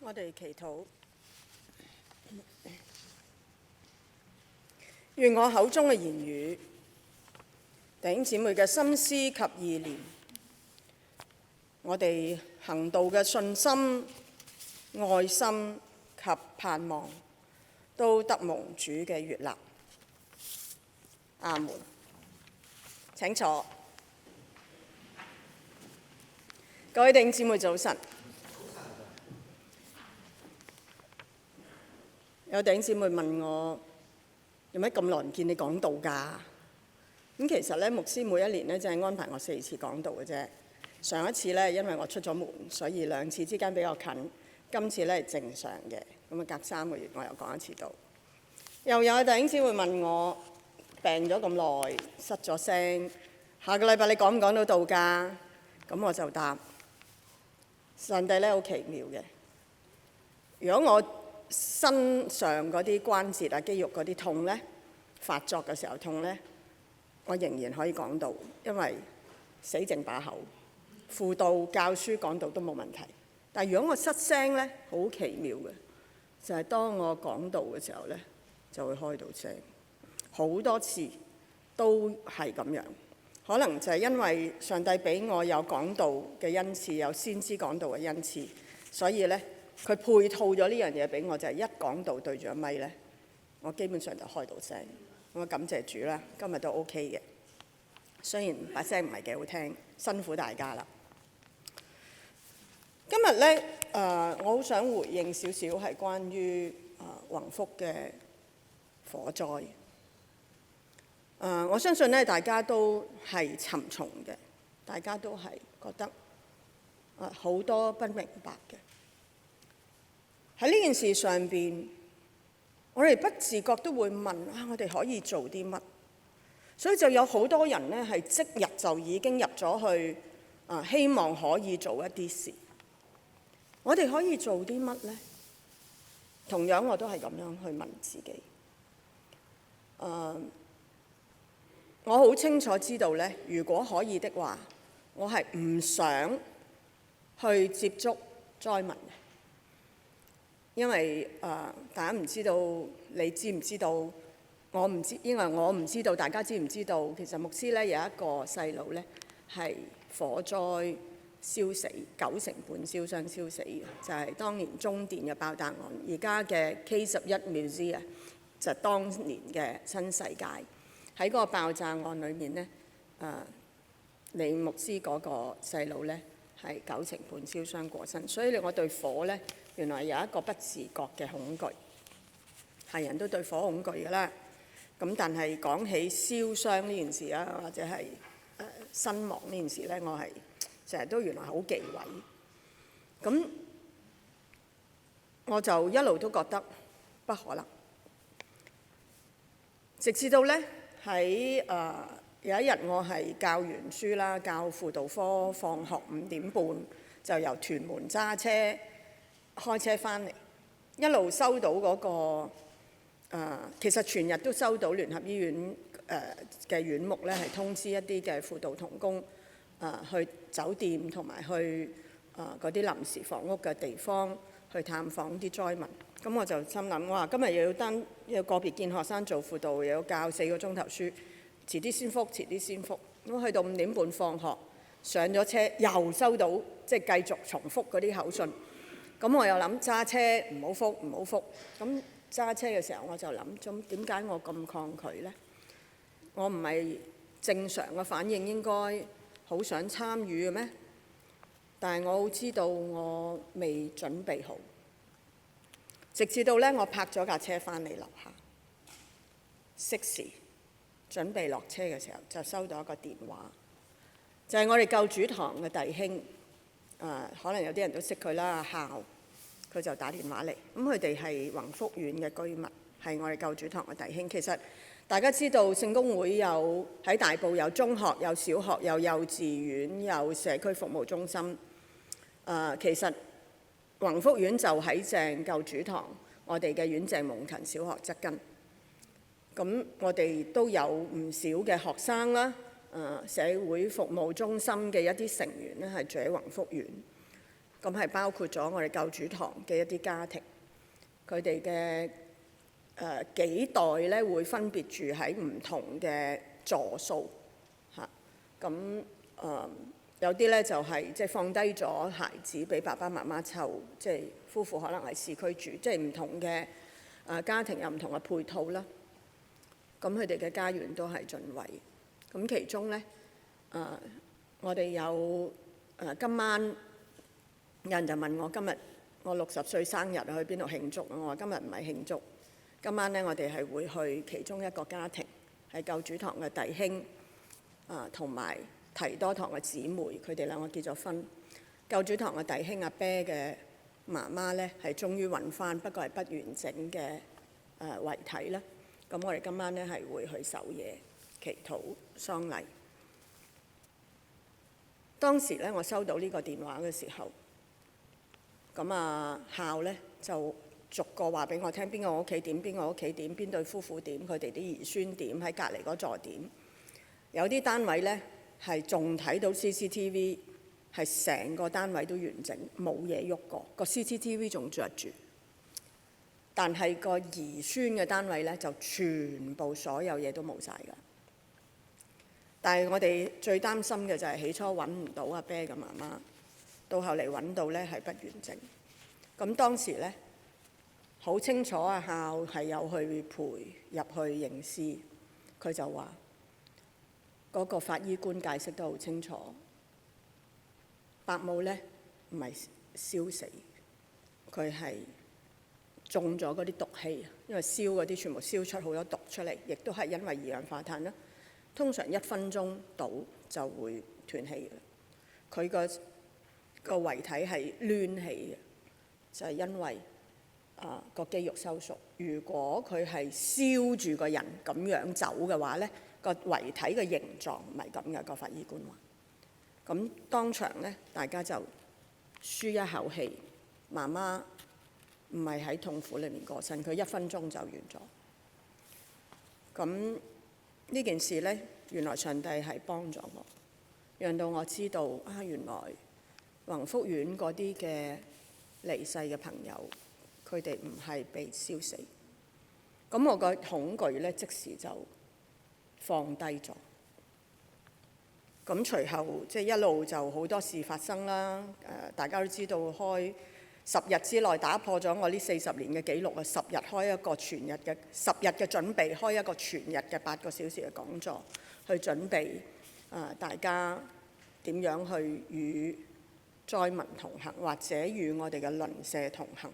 我哋祈禱，願我口中嘅言語、弟兄姊妹嘅心思及意念，我哋行道嘅信心、愛心及盼望，都得蒙主嘅悅納。阿門。請坐。各位弟兄姊妹早晨。有弟兄姊妹問我：有咩咁耐唔見你講道㗎？咁其實咧，牧師每一年咧，就係安排我4次講道嘅啫。上一次咧，因為我出咗門，所以2次之間比較近。今次咧係正常嘅，咁啊隔3個月我又講一次道。又有弟兄姊妹問我病咗咁耐，失咗聲，下個禮拜你講唔講到道㗎？咁我就答：上帝咧好奇妙嘅。如果我身上嗰啲關節啊、肌肉嗰啲痛咧，發作嘅時候痛咧，我仍然可以講道，因為死剩把口，輔導、教書、講道都冇問題。但係如果我失聲咧，好奇妙嘅，就係當我講道嘅時候咧，就會開到聲，好多次都係咁樣。可能就係因為上帝俾我有講道嘅恩賜，有先知講道嘅恩賜，所以咧佢配套咗呢樣嘢俾我，就係一講道對住個咪咧，我基本上就開到聲。我感謝主啦，今日都 OK 嘅。雖然把聲唔係幾好聽，辛苦大家啦。今日咧我好想回應少少係關於宏福嘅火災。我相信咧大家都係沉重嘅，大家都係覺得好多不明白嘅。喺呢件事上邊，我哋不自覺都會問我哋可以做啲乜？所以就有好多人咧係即日就已經入咗去希望可以做一啲事。我哋可以做啲乜呢？同樣我都係咁樣去問自己。我好清楚知道咧，如果可以的話，我係唔想去接觸災民嘅。因為大家唔知道，你知唔知道？我唔知，因為我唔知道大家知唔知道。其實牧師咧有一個細路咧係火災燒死，9成半燒傷燒死嘅，就係當年中電嘅爆彈案。而家嘅 K11 Museum 就係當年嘅新世界。喺嗰個爆炸案裏面咧，李牧師嗰個細路咧係9成半燒傷過身。所以我對火咧，原來有一個不自覺嘅恐懼，係人都對火恐懼㗎啦。咁但係講起燒傷呢件事啊，或者係身亡呢件事咧，我係成日都原來好忌諱。咁我就一路都覺得不可能，直至到咧喺有一日我係教完書啦，教輔導科，放學5點半就由屯門揸車開車翻嚟，一路收到嗰個其實全日都收到聯合醫院嘅院牧咧係通知一啲嘅輔導同工去酒店同埋去嗰啲臨時房屋嘅地方去探訪啲災民。咁我就心諗，我話今日又要個別見學生做輔導，又要教4個鐘頭書，遲啲先復，遲啲先復。我去到5點半放學，上咗車又收到即係繼續重複嗰啲口信。咁我又諗揸車唔好復，唔好復。咁揸車嘅時候我就諗，咁點解我咁抗拒呢？我唔係正常嘅反應應該好想參與嘅咩？但係我好知道我未準備好。直至到咧，我泊咗架車翻嚟樓下，適時準備落車嘅時候，就收到一個電話，就係我哋救主堂嘅弟兄，可能有啲人都識佢啦，校，佢就打電話嚟。咁佢哋係宏福苑嘅居民，係我哋救主堂嘅弟兄。其實大家知道聖公會有喺大埔有中學、有小學、有幼稚園、有社區服務中心。其實宏福苑就喺正救主堂，我哋嘅院鄭蒙勤小學側跟。咁我哋都有唔少嘅學生啦，社會服務中心嘅一啲成員咧係住喺宏福苑。咁係包括咗我哋救主堂嘅一啲家庭，佢哋嘅幾代咧會分別住喺唔同嘅座數嚇，咁有啲咧就係即係放低咗孩子俾爸爸媽媽湊，即係夫婦可能係市區住，即係唔同嘅家庭有唔同嘅配套啦。咁佢哋嘅家園都係盡位。咁其中咧我哋有今晚有人就問我今日我60歲生日去邊度慶祝？我話今日唔係慶祝，今晚咧我哋係會去其中一個家庭，係救主堂嘅弟兄同埋提多堂嘅姊妹，佢哋兩個結咗婚。救主堂嘅弟兄阿啤嘅媽媽咧係終於揾翻，不過係不完整嘅遺體啦。咁我哋今晚咧係會去守夜祈禱喪禮。當時咧我收到呢個電話嘅時候，咁校咧就逐個話俾我聽邊個屋企點，邊個屋企點，邊對夫婦點，佢哋啲兒孫點，喺隔離嗰座點。有啲單位咧係仲睇到 CCTV， 係成個單位都完整，冇嘢喐過，個 CCTV 仲着住。但係個兒孫嘅單位咧就全部所有嘢都冇晒㗎。但係我哋最擔心嘅就係起初揾唔到阿啤嘅媽媽，到後嚟揾到咧係不完整。咁當時咧好清楚阿校係有去陪入去認屍，佢就話嗰個法醫官解釋得好清楚，伯母咧唔係燒死，佢係中咗嗰啲毒氣，因為燒嗰啲全部燒出好多毒出嚟，亦都係因為二氧化碳啦。通常1分鐘到就會斷氣嘅。佢個遺體係攣起嘅，就係因為個肌肉收縮。如果佢係燒住個人咁樣走嘅話咧，個遺體嘅形狀唔係咁嘅。個法醫官話，咁當場咧大家就舒一口氣，媽媽唔係喺痛苦裏面過身，佢1分鐘就完咗。咁呢件事咧，原來上帝係幫咗我，讓到我知道原來宏福苑嗰啲嘅離世嘅朋友，佢哋唔係被燒死。咁我個恐懼咧即時就放低咗。咁隨後即係一路就好多事發生啦。大家都知道開10日之內打破咗我呢40年嘅紀錄啊！10日開一個全日嘅10日嘅準備，開一個全日嘅8個小時嘅講座，去準備大家點樣去與災民同行，或者與我哋嘅鄰舍同行。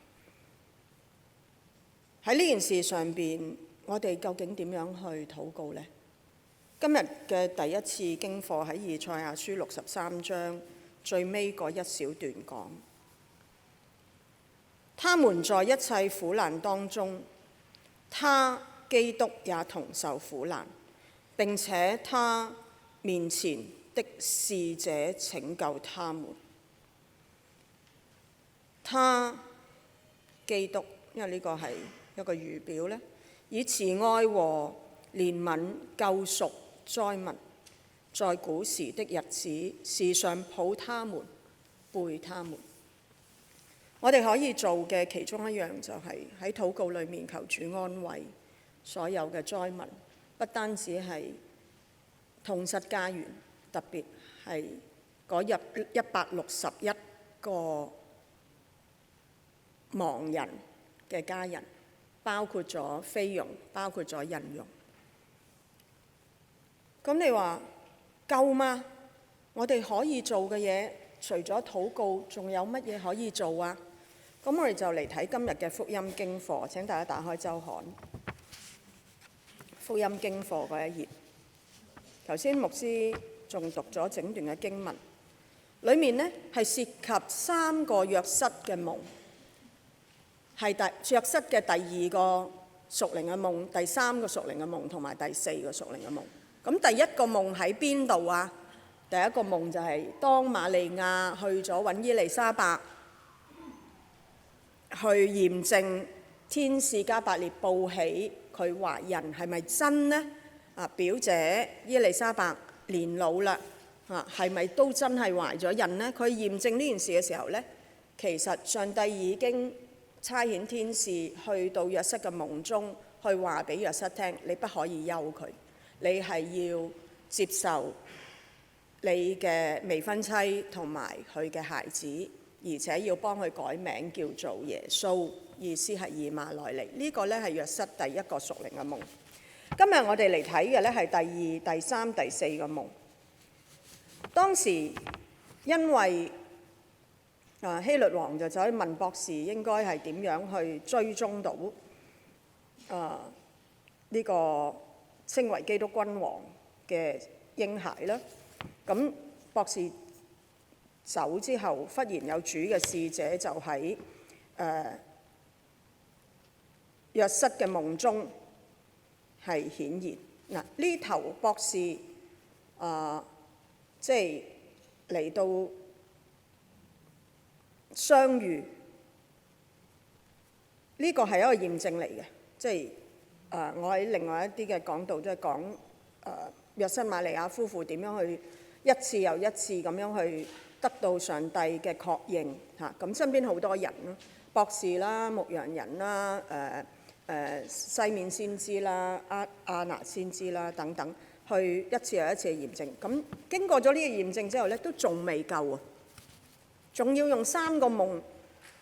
喺呢件事上邊，我哋究竟點樣去禱告呢？今日嘅第一次經課喺以賽亞書63章最尾嗰一小段講。他們在一切苦難當中，他基督也同受苦難，並且他面前的使者拯救他們。他基督，因為呢個係一個預表咧，以慈愛和憐憫救贖災民，在古時的日子，時常抱他們，背他們。我哋可以做嘅其中一樣就係喺禱告裏面求主安慰所有嘅災民，不單止係痛失家園，特別係嗰161個亡人嘅家人，包括咗菲傭，包括咗印傭。咁你話夠嗎？我哋可以做嘅嘢，除咗禱告，仲有乜嘢可以做啊？咁我哋就嚟睇今日嘅福音經課。請大家打開週刊，福音經課嗰一頁。頭先牧師仲讀咗整段嘅經文，裡面呢係涉及3個約瑟嘅夢，係約瑟嘅第2個屬靈嘅夢，第3個屬靈嘅夢，同埋第4個屬靈嘅夢。咁第一個夢喺邊度啊？第一個夢就係當瑪利亞去咗揾伊麗莎白，去驗證天使加百列報喜佢懷孕係咪真呢？表姐伊麗莎白年老啦，係咪都真係懷咗孕呢？佢驗證呢件事嘅時候呢，其實上帝已經差遣天使去到約瑟嘅夢中，去話俾約瑟聽：你不可以休佢，你係要接受你嘅未婚妻同埋佢嘅孩子，而且要幫佢改名叫做耶穌，意思係以馬內利。呢個呢係約瑟第一個屬靈嘅夢。今日我哋嚟睇嘅呢係第二、第三、第四個夢。當時因為希律王就走去問博士，應該係點樣去追蹤到呢個稱為基督君王嘅嬰孩啦。咁博士走之後，忽然有主嘅使者就喺約瑟嘅夢中係顯現。嗱，呢頭博士即係嚟到相遇，呢個係一個驗證嚟嘅。即係我喺另外一啲嘅講道都係講約瑟瑪利亞夫婦點樣去一次又一次咁樣去得到上帝嘅確認嚇。咁身邊好多人咯，博士啦、牧羊人啦、西面先知啦、亞拿先知啦等等，去一次又一次嘅驗證。咁經過咗呢個驗證之後咧，都仲未夠啊，仲要用3個夢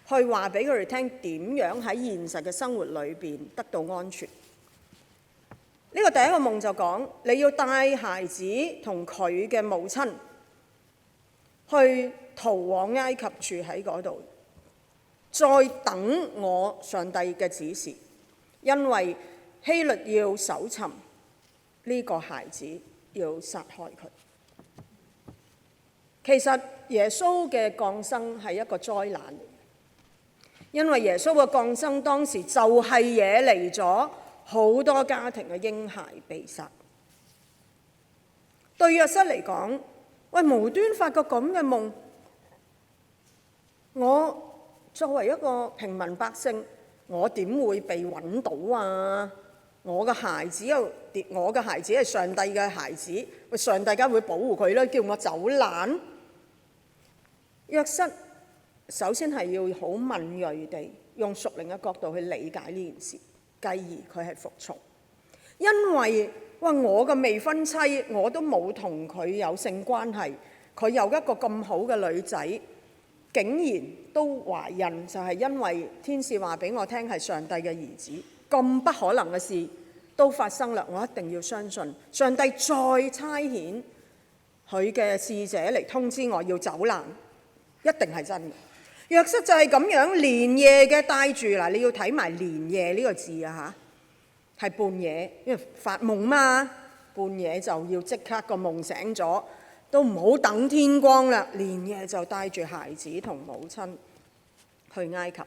去話俾佢哋聽點樣喺現實嘅生活裏邊得到安全。呢個第一個夢就講，你要帶孩子同佢嘅母親去逃往埃及，住喺嗰度，再等我上帝嘅指示，因為希律要搜尋呢個孩子，要殺害佢。其實耶穌嘅降生係一個災難嚟嘅，因為耶穌嘅降生當時就係惹嚟咗好多家庭嘅嬰孩被殺。對約瑟嚟講，喂，無端發個咁嘅夢，我作為一個平民百姓，我點會被揾到啊？我嘅孩子係上帝嘅孩子，上帝梗會保護佢啦，叫我走難。約瑟首先係要好敏鋭地用屬靈嘅角度去理解呢件事，繼而佢係服從。因為我嘅未婚妻我都冇同佢有性關係，佢有一個咁好嘅女仔，竟然都懷孕，就係因為天使話俾我聽係上帝嘅兒子。咁不可能嘅事都發生啦，我一定要相信上帝再差遣佢嘅使者嚟通知我要走難，一定係真嘅。約瑟就係咁樣連夜嘅帶住，嗱，你要睇埋連夜呢個字啊嚇，係半夜，因為發夢嘛，半夜就要即刻個夢醒咗，都唔好等天光啦，連夜就帶住孩子同母親去埃及。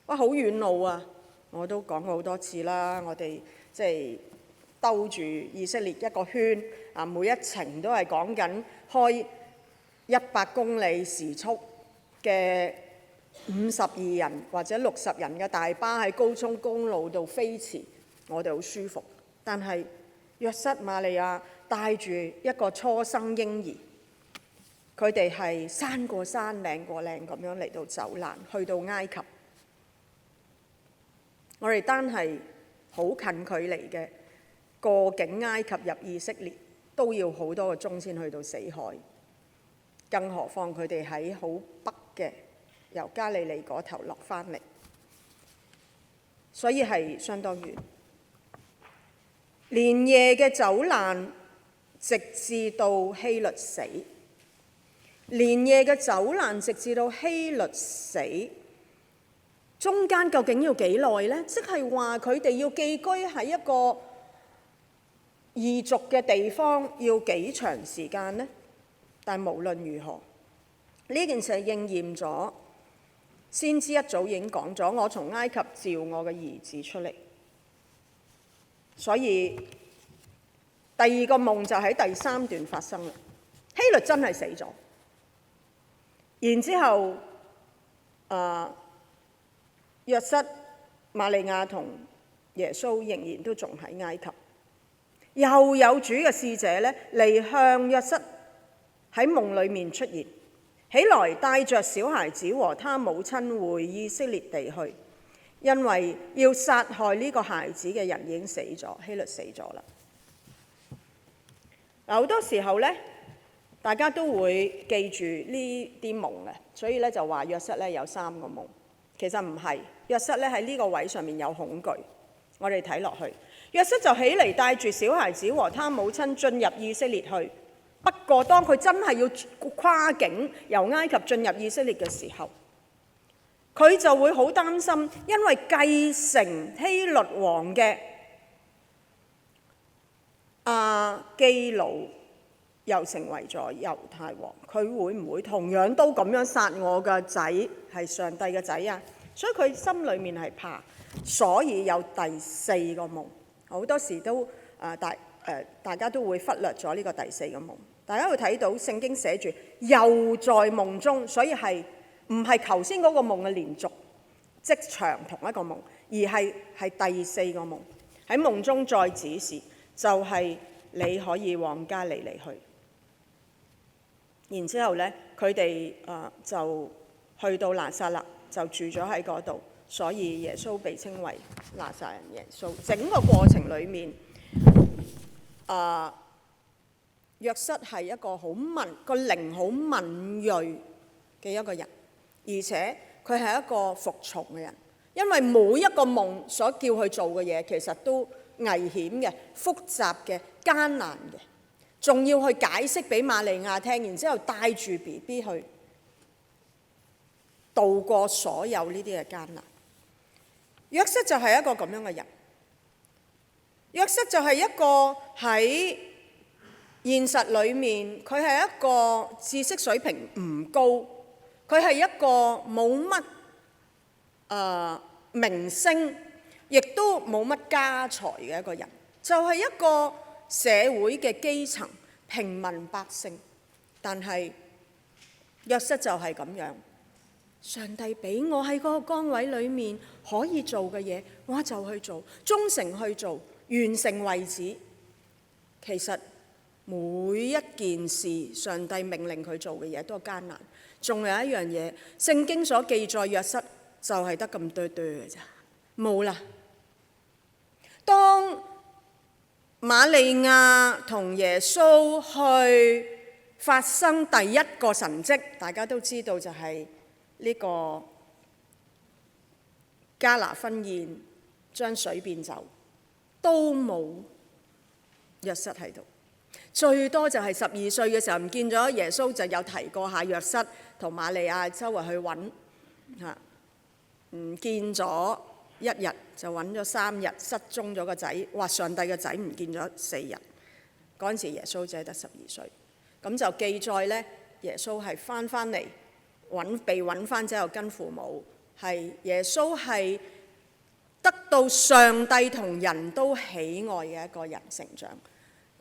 哇，好遠路啊！我都講過好多次啦，我哋即係兜住以色列一個圈啊，每一程都係講緊開100公里時速嘅52人或者60人嘅大巴喺高速公路度飛馳，我哋好舒服。但係約瑟瑪利亞帶住一個初生嬰兒，佢哋係山過山嶺過嶺咁樣嚟到走難，去到埃及。我哋單係好近距離嘅過境埃及入以色列，都要好多個鐘先去到死海，更何況佢哋喺好北嘅由加利利嗰頭落返嚟，所以係相當遠。連夜嘅走難，直至到希律死。連夜嘅走難，直至到希律死。中間究竟要幾耐呢？即係話佢哋要寄居喺一個異族嘅地方，要幾長時間呢？但無論如何，呢件事應驗咗，先知一早已經講咗，我從埃及召我嘅兒子出嚟。所以第二個夢就喺第3段發生啦。希律真係死咗，然之後約瑟、瑪利亞同耶穌仍然都仲喺埃及。又有主嘅使者咧嚟向約瑟喺夢裡面出現，起來帶着小孩子和他母親回以色列地去，因為要殺害呢個孩子嘅人已經死咗，希律死咗啦。好多時候呢，大家都會記住呢啲夢嘅，所以咧就話約瑟咧有3個夢。其實唔係，約瑟咧喺呢個位上面有恐懼。我哋睇落去，約瑟就起嚟帶住小孩子和他母親進入以色列去。不過當佢真係要跨境由埃及進入以色列嘅時候，佢就會好擔心，因為繼承希律王嘅亞基老又成為咗猶太王，佢會唔會同樣都咁樣殺我嘅仔，係上帝嘅仔啊？所以佢心裏面係怕，所以有第4個夢。好多時都大家都會忽略咗呢個第4個夢。大家會睇到聖經寫住又在夢中，所以係唔係頭先嗰個夢嘅連續即長同一個夢，而係第4個夢。喺夢中再指示，就係你可以往加利利去。然之後呢，佢哋就去到拿撒勒，就住咗喺嗰度，所以耶穌被稱為拿撒人耶穌。整個過程裡面，約瑟係一個個靈好敏鋭嘅一個人，而且佢係一個服從嘅人，因為每一個夢所叫佢做嘅嘢，其實都危險嘅、複雜嘅、艱難嘅，仲要去解釋俾瑪利亞聽，然之後帶住 BB 去度過所有呢啲嘅艱難。約瑟就係一個咁樣嘅人，約瑟就係一個喺現實裏面，佢係一個知識水平唔高，佢係一個冇乜名聲，亦都冇乜家財嘅一個人，就係一個社會嘅基層平民百姓。但係約瑟就係咁樣，上帝俾我喺嗰個崗位裏面可以做嘅嘢，我就去做，忠誠去做，完成為止。其實每一件事上帝命令佢做嘅嘢都係艱難。仲有一樣嘢，聖經所記載約瑟就係得咁多嘅咋，冇啦。當瑪利亞同耶穌去發生第一個神蹟，大家都知道就係呢個迦拿婚宴將水變酒，都冇約瑟喺度。最多就係12歲嘅時候唔見咗耶穌，就有提過下約瑟同瑪利亞周圍去揾嚇，唔見咗1日就揾咗3日，失蹤咗個仔，話上帝嘅仔唔見咗4日。嗰陣時耶穌只係得12歲，咁就記載呢，耶穌係翻嚟被揾翻之後跟父母，係耶穌係得到上帝同人都喜愛嘅一個人成長。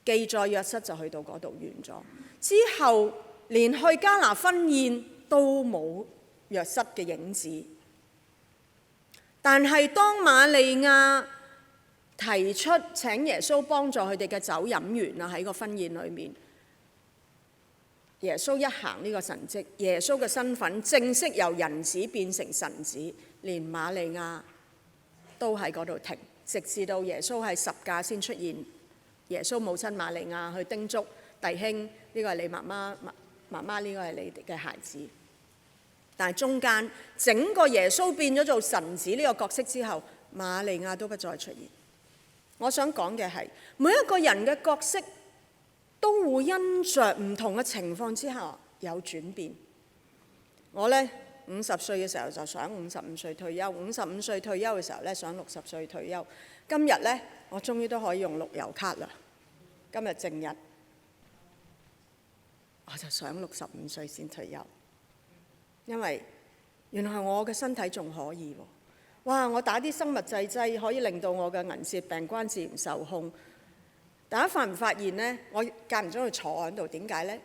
記載約瑟就去到嗰度完咗，之後連去迦拿婚宴都冇約瑟嘅影子。但係當瑪利亞提出請耶穌幫助佢哋嘅酒飲完啦，喺個婚宴裏面，耶穌一行呢個神蹟，耶穌嘅身份正式由人子變成神子，連瑪利亞都喺嗰度停，直至到耶穌喺十架先出現。耶穌母親瑪利亞去叮囑弟兄，呢個係你媽媽，媽媽呢個係你哋嘅孩子。但係中間整個耶穌變咗做神子呢個角色之後，瑪利亞都不再出現。我想講嘅係每一個人嘅角色都會因着唔同嘅情況之下有轉變。我呢50歲嘅時候就想55歲退休，55歲退休嘅時候呢想60歲退休。今日呢，我終於都可以用綠油卡啦。今日正日，我就想65歲先退休，因為原來我嘅身體仲可以喎。哇！我打啲生物製劑可以令到我嘅銀屑病關節唔受控。大家發唔發現呢？我間唔中去坐喺度，點解呢？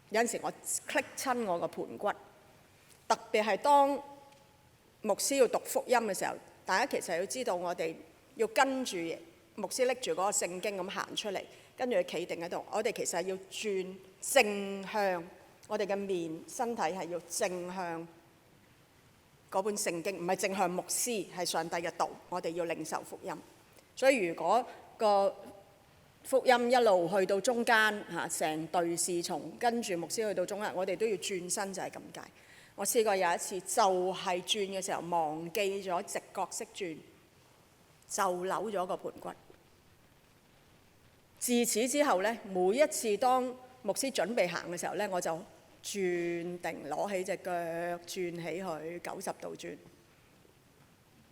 有陣時我棘親我個盤骨，特別係當牧師要讀福音嘅時候，大家其實要知道我哋要跟住牧師拎住嗰個聖經咁行出嚟，跟住佢企定喺度。我哋其實要轉正向我哋嘅面身體係要正向嗰本聖經，唔係正向牧師，係上帝嘅道。我哋要領受福音。所以如果個福音一路去到中間嚇，成隊侍從跟住牧師去到中間，我哋都要轉身，就係咁解。我試過有一次就係轉嘅時候忘記咗直角式轉，就扭咗個盤骨。自此之後呢，每一次當牧師準備行嘅時候呢，我就轉定攞起隻腳轉起佢90度轉。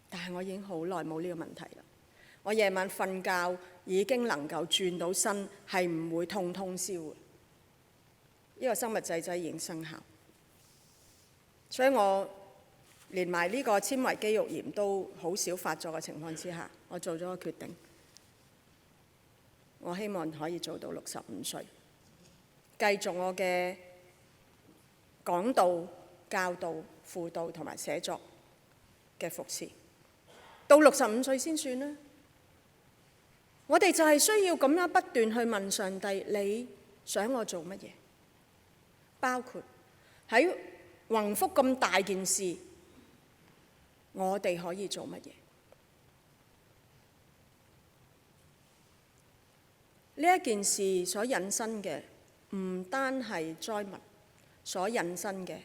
但係我已經好耐冇呢個問題啦。我夜晚瞓覺已經能夠轉到身，係唔會痛通宵嘅。呢個生物製劑已經生效，所以我連埋呢個纖維肌肉炎都好少發作嘅情況之下，我做咗個決定。我希望可以做到65歲，繼續我嘅講道、教導、輔導同埋寫作嘅服侍，到65歲先算啦。我哋就係需要咁樣不斷去問上帝，你想我做乜嘢？包括喺宏福咁大件事，我哋可以做乜嘢？呢一件事所引申嘅唔單係災民，所引申嘅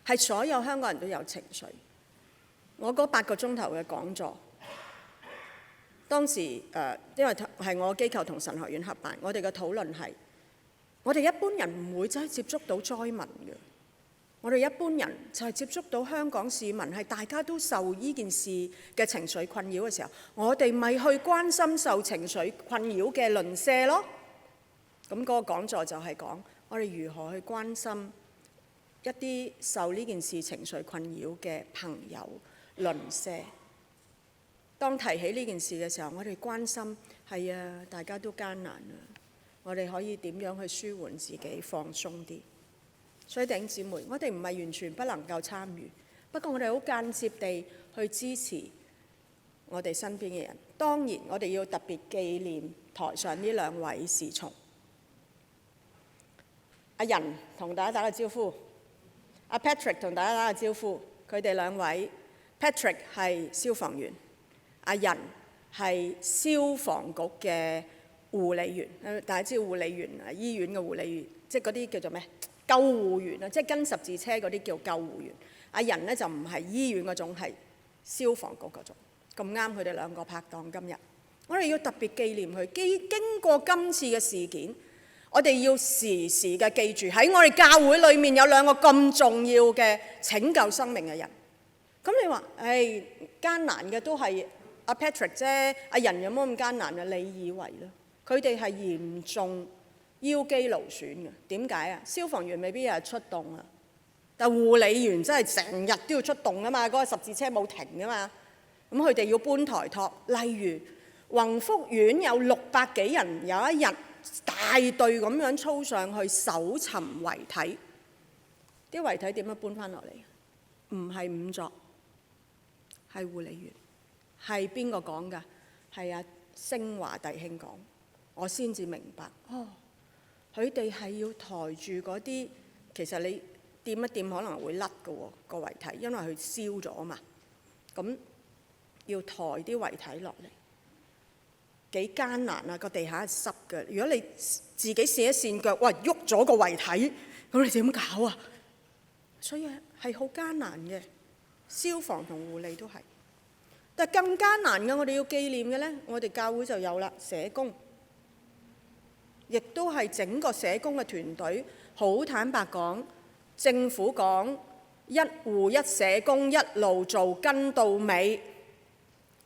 係所有香港人都有情緒。我嗰8個鐘頭嘅講座，當時因為係我機構同神學院合辦，我哋嘅討論係，我哋一般人唔會真係接觸到災民嘅。我哋一般人就係接觸到香港市民，係大家都受呢件事嘅情緒困擾嘅時候，我哋咪去關心受情緒困擾嘅鄰舍咯。咁嗰個講座就係講我哋如何去關心一啲受呢件事情緒困擾嘅朋友鄰舍。當提起呢件事嘅時候，我哋關心係啊，大家都艱難啊，我哋可以點樣去舒緩自己，放鬆啲。所以弟兄姊妹，我哋唔係完全不能夠參與，不過我哋好間接地去支持我哋身邊嘅人。當然，我哋要特別紀念台上呢2位侍從。阿仁同大家打個招呼，阿 Patrick 同大家打個招呼。佢哋2位 ，Patrick 係消防員，阿仁係消防局嘅護理員。大家知道護理員啊，醫院嘅護理員，即係嗰啲叫做咩？救護員啊，即係跟十字車嗰啲叫救護員。阿仁呢就唔係醫院嗰種，係消防局嗰種。咁啱佢哋2個拍檔今日，我哋要特別紀念佢。經過今次嘅事件，我哋要時時嘅記住喺我哋教會裏面有2個咁重要嘅拯救生命嘅人。咁你話，艱難嘅都係阿 Patrick 啫，阿仁有冇咁艱難啊？你以為啦？佢哋係嚴重腰肌勞損嘅。點解啊？消防員未必日日出動啊，但護理員真係成日都要出動啊嘛，嗰個十字車冇停啊嘛。咁佢哋要搬台托。例如宏福苑有600幾人，有一日大隊咁樣操上去搜尋遺體。啲遺體點樣搬翻落嚟？唔係仵作，係護理員。係邊個講㗎？係阿星華弟兄講，我先至明白。佢哋係要抬住嗰啲，其實你掂一掂可能會甩嘅喎個遺體，因為佢燒咗嘛。咁要抬啲遺體落嚟，幾艱難啊！個地下係濕嘅。如果你自己跣一跣腳，哇，喐咗個遺體，咁你點搞啊？所以係好艱難嘅。消防同護理都係，但係更艱難嘅，我哋要紀念嘅呢，我哋教會就有啦，社工。亦都係整個社工嘅團隊，好坦白講，政府講一戶一社工一路做跟到尾。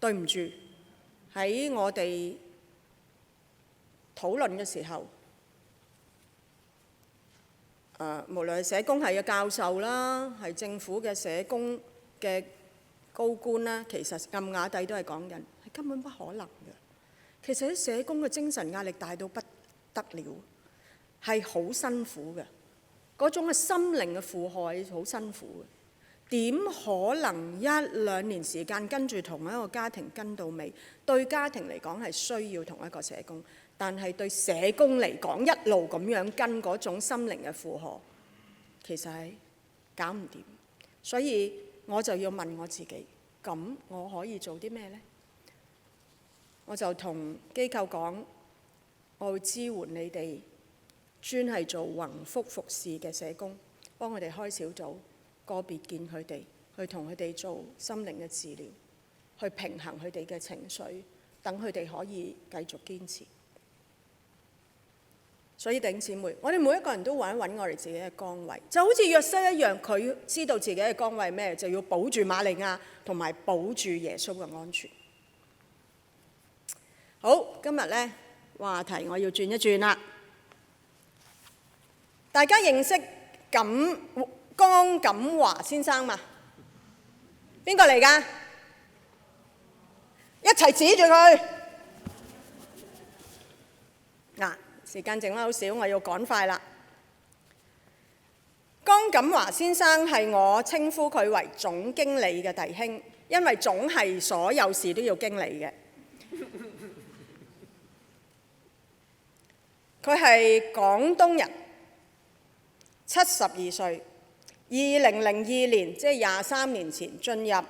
對唔住，喺我哋討論嘅時候，無論係社工系嘅教授啦，係政府嘅社工嘅高官啦，其實暗啞底都係講緊，係根本不可能嘅。其實啲社工嘅精神壓力大到不得了，係好辛苦嘅，嗰種嘅心靈嘅負荷係好辛苦嘅。點可能1-2年時間跟住同一個家庭跟到尾？對家庭嚟講係需要同一個社工，但係對社工嚟講，一路咁樣跟嗰種心靈嘅負荷，其實係搞唔掂。所以我就要問我自己，咁我可以做啲咩呢？我就同機構講，我會支援你哋專係做宏福服侍嘅社工，幫我哋開小組，個別見佢哋，去同佢哋做心靈嘅治療，去平衡佢哋嘅情緒，等佢哋可以繼續堅持。所以弟兄姊妹，我哋每一個人都揾一揾我哋自己嘅崗位，就好似約瑟一樣，佢知道自己嘅崗位係咩，就要保住瑪利亞同埋保住耶穌嘅安全。好，今日呢話題我要轉一轉啦。大家認識江錦華先生嘛？邊個嚟㗎？一齊指住佢。嗱，時間剩返好少，我要趕快啦。江錦華先生係我稱呼佢為總經理嘅弟兄，因為總係所有事都要經理嘅。佢係廣東人，72歲，2002年即係23年前進入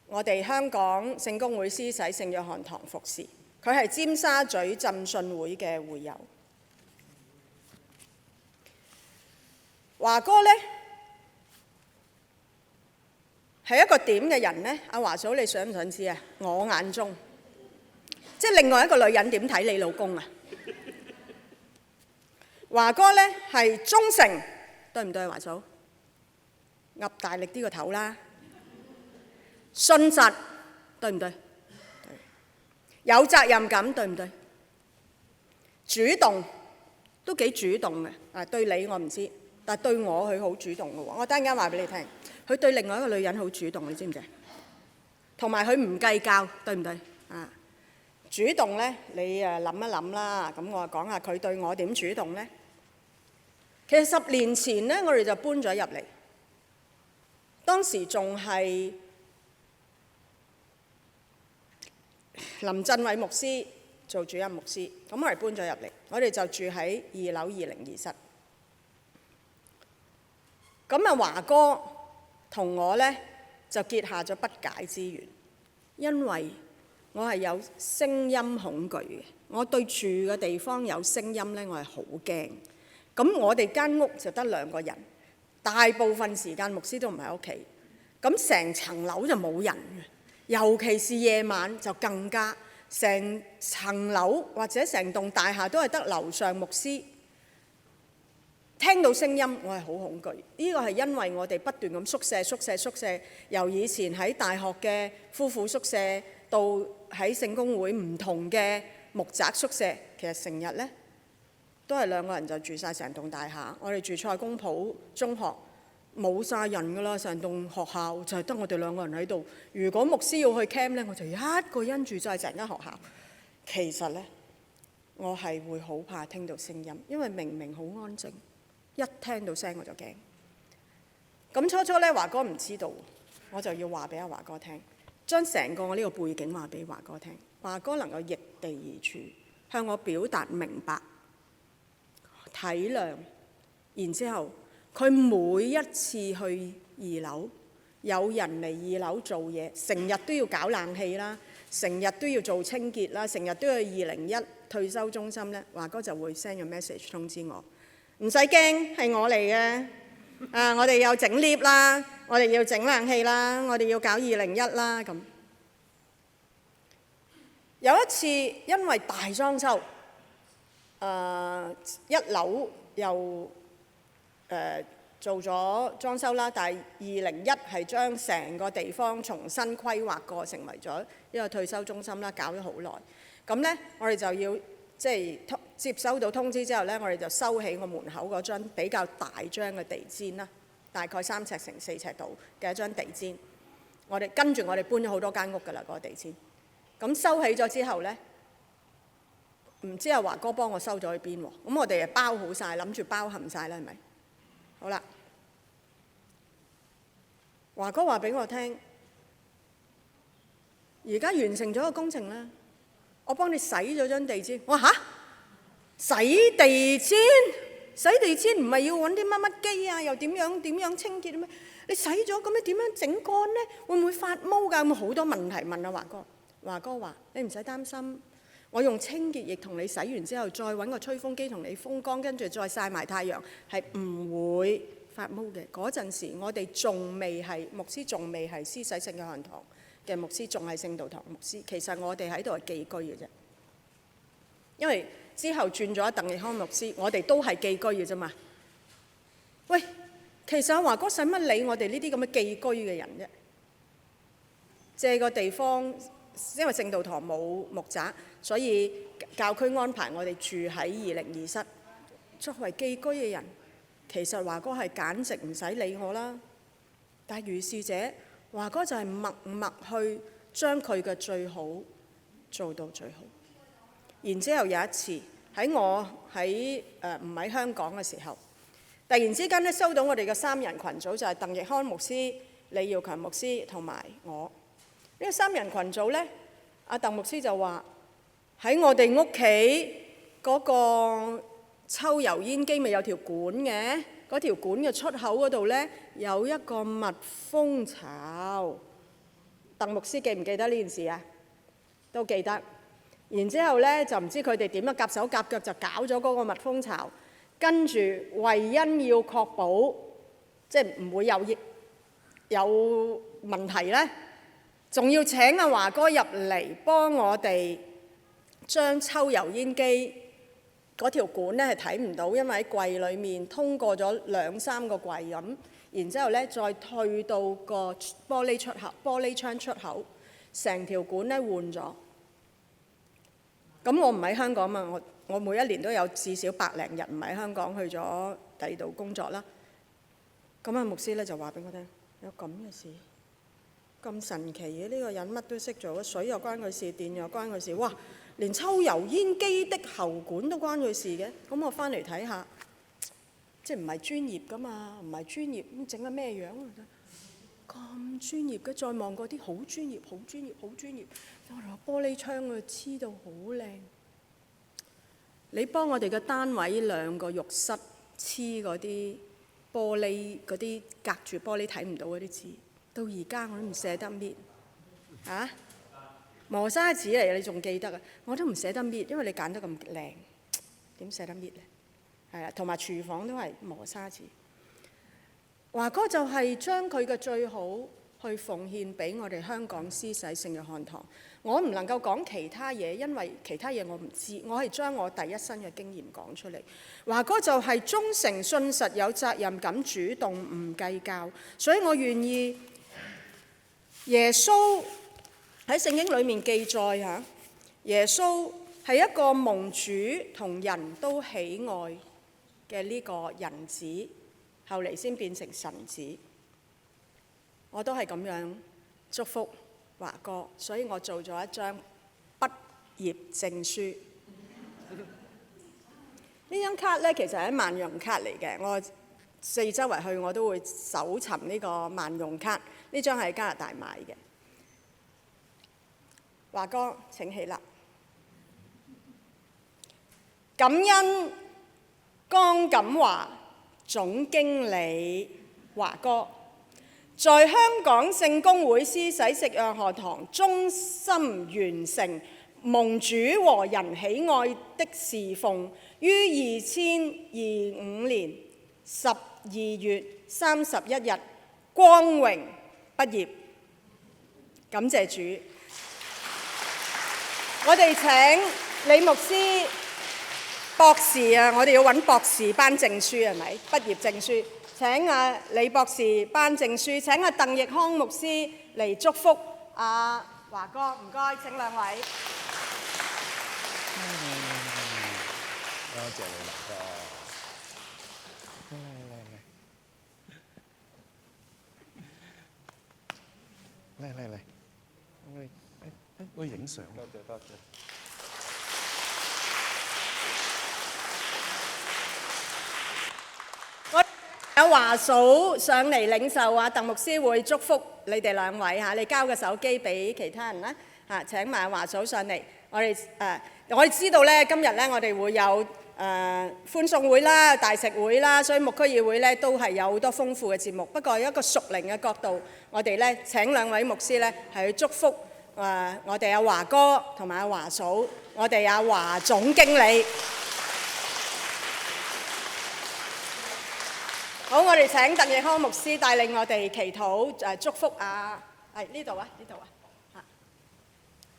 我哋香港聖公會施洗聖約翰堂服侍。佢係尖沙咀浸信會嘅會友。華哥呢係一個點嘅人呢？阿華嫂，你想唔想知啊？我眼中即係另外一個女人點睇你老公啊？華哥呢係忠誠，對唔對？華嫂，岌大力啲個頭啦。信實，對唔對？對。有責任感，對唔對？主動，都幾主動嘅。啊，對你我唔知，但係對我佢好主動嘅喎。我等陣間話俾你聽，佢對另外一個女人好主動，你知唔知？同埋佢唔計較，對唔對？啊，主動呢，你諗一諗啦。咁我講下佢對我點主動呢？其實10年前呢，我哋就搬咗入嚟，當時仲係林振偉牧師做主任牧師，咁我哋搬咗入嚟，我哋就住喺2樓202室。咁啊，華哥同我呢，就結下咗不解之緣，因為我係有聲音恐懼嘅，我對住嘅地方有聲音呢，我係好驚。咁我哋間屋就得2個人，大部分時間牧師都唔喺屋企，咁成層樓就冇人嘅，尤其是夜晚就更加，成層樓或者成棟大廈都係得樓上牧師，聽到聲音我係好恐懼。呢個係因為我哋不斷咁宿舍，由以前喺大學嘅夫婦宿舍到喺聖公會唔同嘅牧宅宿舍，其實成日呢，都係2個人就住晒成棟大廈。我哋住蔡公埔中學，冇晒人㗎啦，成棟學校就係得我哋2個人喺度。如果牧師要去 camp 呢，我就一個人住晒成間學校。其實呢，我係會好怕聽到聲音，因為明明好安靜，一聽到聲我就驚。咁初呢，華哥唔知道，我就要話俾阿華哥聽，將成個我呢個背景話俾華哥聽。華哥能夠易地而處，向我表達明白、體諒，然之後佢每一次去2樓，有人嚟2樓做嘢，成日都要搞冷氣啦，成日都要做清潔啦，成日都要去201退休中心呢，華哥就會 send 個 message 通知我，唔使驚，係我嚟嘅。我哋又整 lift 啦，我哋要整冷氣啦，我哋要搞201啦咁。有一次因為大裝修，1樓又做咗裝修啦，但係201係將成個地方重新規劃過，成為咗一個退休中心啦，搞咗好耐。咁呢，我哋就要即係接收到通知之後呢，我哋就收起我門口嗰張比較大張嘅地氈啦，大概3尺乘4尺度嘅一張地氈。跟住我哋搬咗好多間屋㗎啦，嗰個地氈。咁收起咗之後呢，唔知阿華哥幫我收咗去邊喎？咁我哋就包好晒，諗住包含晒啦，係咪？好啦，華哥話俾我聽，而家完成咗個工程啦，我幫你洗咗張地氈。我話嚇，洗地氈？洗地氈唔係要揾啲乜乜機啊？又點樣清潔咩？你洗咗咁樣點樣整乾呢？會唔會發毛㗎？咁好多問題問啊華哥。華哥話：你唔使擔心，我用清潔液同你洗完之後，再揾個吹風機同你風乾，跟住再曬埋太陽，係唔會發毛嘅。嗰陣時我哋仲未係牧師，仲未係施洗聖約翰堂嘅牧師，仲係聖道堂牧師。其實我哋喺度係寄居嘅啫，因為之後轉咗鄧奕康牧師，我哋都係寄居嘅啫嘛。喂，其實阿華哥使乜理我哋呢啲咁嘅寄居嘅人啫？借個地方，因為聖道堂冇牧宅，所以教區安排我哋住喺202室。作為寄居嘅人，其實華哥係簡直唔使理我啦。但係如是者，華哥就係默默去將佢嘅最好做到最好。然之後有一次喺我喺唔喺香港嘅時候，突然之間咧收到我哋嘅3人群組，就係鄧奕康牧師、李耀強牧師同埋我。呢個3人群組咧，阿鄧牧師就話喺我哋屋企嗰個抽油煙機咪有條管嘅，嗰條管嘅出口嗰度咧有一個密封槽。鄧牧師記唔記得呢件事啊？都記得。然之後咧就唔知佢哋點樣夾手夾腳就搞咗嗰個密封槽，跟住為因要確保即係唔會有問題咧，仲要請阿華哥入嚟幫我哋將抽油煙機嗰條管咧係睇唔到，因為喺櫃裡面通過咗2-3個櫃咁，然之後咧再退到個玻璃窗出口，成條管咧換咗。咁我唔喺香港嘛，我每一年都有至少100零日唔喺香港，去咗第二度工作啦。咁阿牧師咧就話俾我聽，有咁嘅事，咁神奇嘅呢個人乜都識做，水又關佢事，電又關佢事，哇！連抽油煙機的喉管都關佢事嘅。咁我翻嚟睇下，即係唔係專業噶嘛？唔係專業咁整緊咩樣啊？咁專業嘅，再望嗰啲好專業，好專業，好專業。玻璃窗佢黐到好靚。你幫我哋嘅單位2個浴室黐嗰啲玻璃，嗰啲隔住玻璃睇唔到嗰啲字，到而家我都唔捨得搣。啊？磨砂紙嚟嘅，你仲記得啊？我都唔捨得搣，因為你揀得咁靚，點捨得搣咧？係啊，同埋廚房都係磨砂紙。華哥就係將佢嘅最好去奉獻俾我哋香港施洗聖約翰堂。我唔能夠講其他嘢，因為其他嘢我唔知，我係將我第一身嘅經驗講出嚟。華哥就係忠誠、信實、有責任感、主動、唔計較，所以我願意。耶穌喺聖經裡面記載嚇，耶穌係一個蒙主同人都喜愛嘅呢個人子，後嚟先變成神子。我都係咁樣祝福華哥，所以我做咗一張畢業證書。呢張卡咧其實係萬用卡嚟嘅，我四周圍去我都會搜尋呢個萬用卡。呢張係加拿大買嘅。華哥請起立。感恩江錦華總經理華哥，在香港聖公會施洗聖約翰堂忠心完成蒙主和人喜愛的侍奉，於2025年12月31日光榮畢業。感謝主。我哋請李牧師博士啊，我哋要揾博士頒證書係咪？畢業證書。請李博士頒證書，請鄧奕康牧師嚟祝福華哥，唔該，請兩位。多謝你華哥。嚟，我影相。多謝。有華嫂上嚟領受啊，鄧牧師會祝福你哋兩位嚇，你交個手機俾其他人啦。嚇，請埋華嫂上嚟。我哋知道咧，今日咧我哋會有歡送會啦、大食會啦，所以牧區議會咧都係有好多豐富嘅節目。不過一個屬靈嘅角度，我哋咧請兩位牧師咧係去祝福我哋阿華哥同埋阿華嫂，我哋阿華總經理。好，我哋請鄧奕康牧師帶領我哋祈禱祝福呢度啊嚇，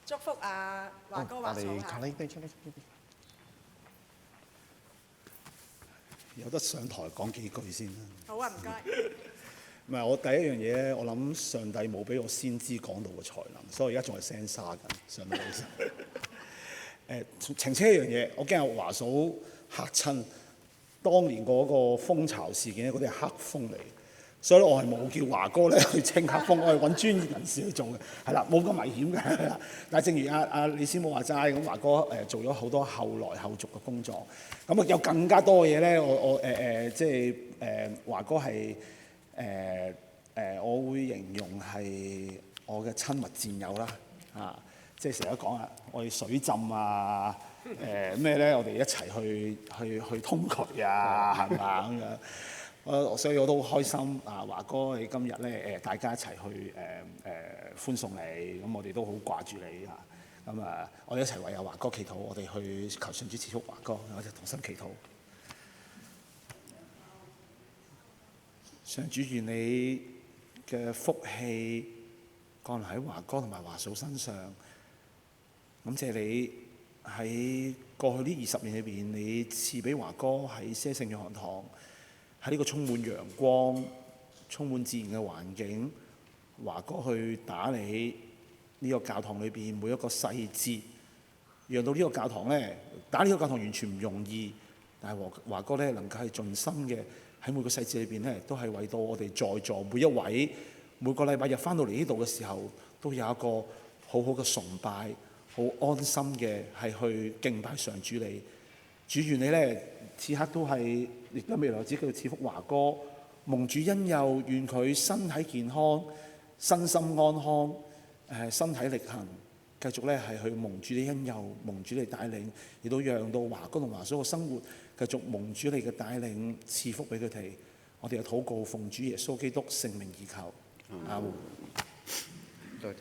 祝福華哥華嫂嚇。有得上台講幾句先啦。好啊，唔該。唔係我第一樣嘢咧，我諗上帝冇俾我先知講道嘅才能，所以我而家仲係聲沙緊。上帝澄清一樣嘢，我驚阿華嫂嚇親。當年嗰個風潮事件咧，嗰啲係黑風嚟，所以我係冇叫華哥咧去清黑風，我係揾專業人士去做嘅，係啦，冇咁危險嘅。但係正如阿李師母話齋，咁華哥做咗好多後來後續嘅工作，咁有更加多嘅嘢咧，華哥係我會形容係我嘅親密戰友啦，即係成日都講我哋水浸咩咧？我哋一齊去通渠係嘛咁樣。所以我都好開心華哥你今日咧大家一齊去歡送你，咁我哋都好掛住你咁我哋一齊為阿華哥祈禱，我哋去求上主賜福華哥，我哋同心祈禱。上主願你嘅福氣降臨喺華哥同埋華嫂身上，感謝你。喺過去呢20年裏邊，你賜俾華哥喺些聖約翰堂，喺呢個充滿陽光、充滿自然嘅環境，華哥去打理呢個教堂裏邊每一個細節，讓到呢個教堂咧打呢個教堂完全唔容易，但係華哥咧能夠係盡心嘅喺每個細節裏邊咧，都係為到我哋在座每一位每個禮拜日翻到嚟呢度嘅時候，都有一個好好嘅崇拜。好安心嘅係去敬拜上主你，主願你咧此刻都係亦都未來只叫賜福華哥，蒙主恩佑，願佢身體健康、身心安康，身體力行，繼續咧係去蒙主你恩佑，蒙主你帶領，亦都讓到華哥同華嫂嘅生活繼續蒙主你嘅帶領，賜福俾佢哋。我哋嘅禱告奉主耶穌基督聖名而求，阿門。多謝。